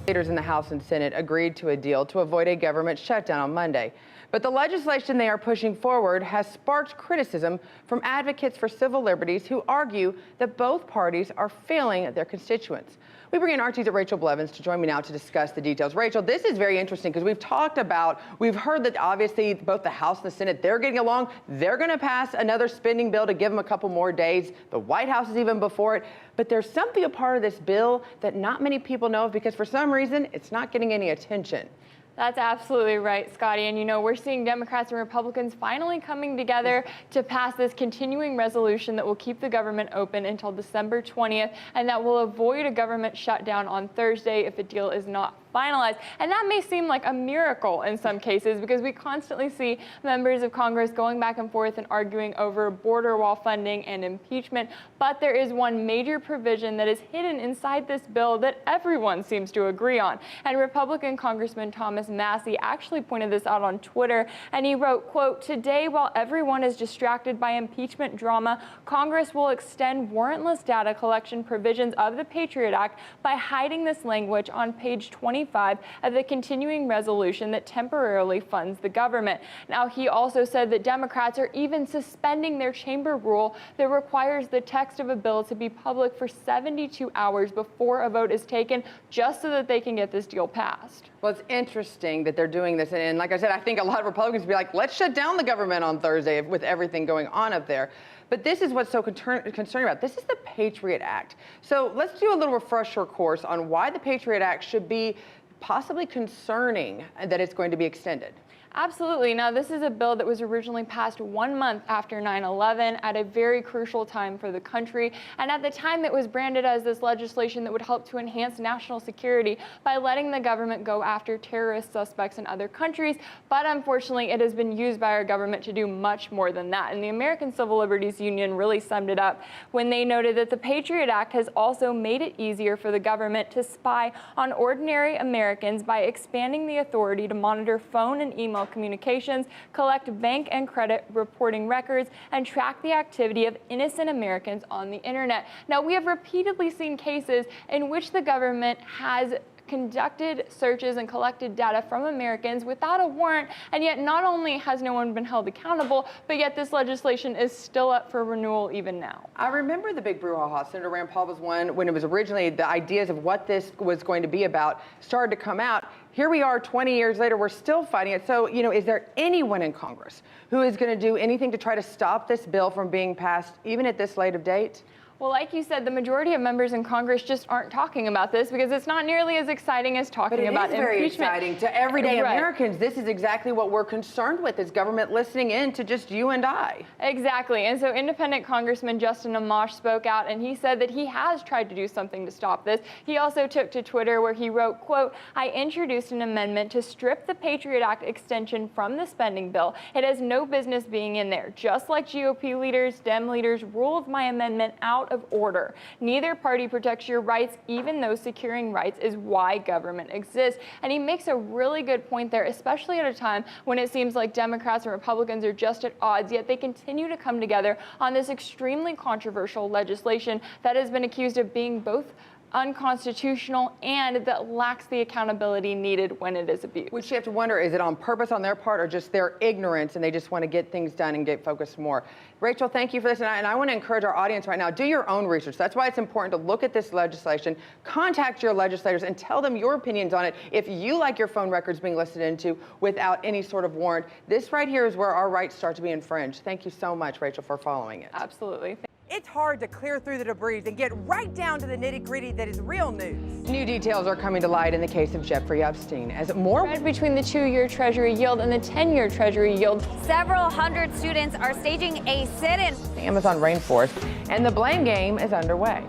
Leaders in the House and Senate agreed to a deal to avoid a government shutdown on Monday. But the legislation they are pushing forward has sparked criticism from advocates for civil liberties who argue that both parties are failing their constituents. We bring in RT's Rachel Blevins to join me now to discuss the details. Rachel, this is very interesting because we've heard that obviously both the House and the Senate, they're getting along. They're going to pass another spending bill to give them a couple more days. The White House is even before it. But there's something a part of this bill that not many people know of because for some reason it's not getting any attention. That's absolutely right, Scottie. And, you know, we're seeing Democrats and Republicans finally coming together to pass this continuing resolution that will keep the government open until December 20th and that will avoid a government shutdown on Thursday if a deal is not finalized. And that may seem like a miracle in some cases because we constantly see members of Congress going back and forth and arguing over border wall funding and impeachment. But there is one major provision that is hidden inside this bill that everyone seems to agree on. And Republican Congressman Thomas Massie actually pointed this out on Twitter, and he wrote, quote, "Today, while everyone is distracted by impeachment drama, Congress will extend warrantless data collection provisions of the PATRIOT Act by hiding this language on page 25 of the continuing resolution that temporarily funds the government." Now, he also said that Democrats are even suspending their chamber rule that requires the text of a bill to be public for 72 hours before a vote is taken, just so that they can get this deal passed. Well, it's interesting that they're doing this. And like I said, I think a lot of Republicans would be like, let's shut down the government on Thursday with everything going on up there. But this is what's so concerning about. This is the PATRIOT Act. So let's do a little refresher course on why the PATRIOT Act should be possibly concerning that it's going to be extended. Absolutely. Now, this is a bill that was originally passed 1 month after 9/11 at a very crucial time for the country. And at the time, it was branded as this legislation that would help to enhance national security by letting the government go after terrorist suspects in other countries. But unfortunately, it has been used by our government to do much more than that. And the American Civil Liberties Union really summed it up when they noted that the PATRIOT Act has also made it easier for the government to spy on ordinary Americans by expanding the authority to monitor phone and email communications, collect bank and credit reporting records, and track the activity of innocent Americans on the internet. Now, we have repeatedly seen cases in which the government has conducted searches and collected data from Americans without a warrant, and yet not only has no one been held accountable, but yet this legislation is still up for renewal even now. I remember the big brouhaha. Senator Rand Paul was one when it was originally the ideas of what this was going to be about started to come out. Here we are 20 years later, we're still fighting it. So, you know, is there anyone in Congress who is going to do anything to try to stop this bill from being passed, even at this late of date? Well, like you said, the majority of members in Congress just aren't talking about this because it's not nearly as exciting as talking about impeachment. But it is very exciting to everyday Americans. This is exactly what we're concerned with, is government listening in to just you and I. Exactly. And so independent Congressman Justin Amash spoke out, and he said that he has tried to do something to stop this. He also took to Twitter where he wrote, quote, "I introduced an amendment to strip the PATRIOT Act extension from the spending bill. It has no business being in there. Just like GOP leaders, Dem leaders ruled my amendment out of order. Neither party protects your rights, even though securing rights is why government exists." And he makes a really good point there, especially at a time when it seems like Democrats and Republicans are just at odds, yet they continue to come together on this extremely controversial legislation that has been accused of being both unconstitutional and that lacks the accountability needed when it is abused. Which you have to wonder, is it on purpose on their part or just their ignorance and they just want to get things done and get focused more? Rachel, thank you for this. And I want to encourage our audience right now, do your own research. That's why it's important to look at this legislation, contact your legislators and tell them your opinions on it. If you like your phone records being listened into without any sort of warrant, this right here is where our rights start to be infringed. Thank you so much, Rachel, for following it. Absolutely. It's hard to clear through the debris and get right down to the nitty-gritty that is real news. New details are coming to light in the case of Jeffrey Epstein as more spread between the 2-year Treasury yield and the 10-year Treasury yield. Several hundred students are staging a sit-in. The Amazon rainforest, and the blame game is underway.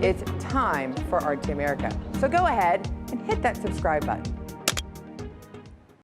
It's time for RT America. So go ahead and hit that subscribe button.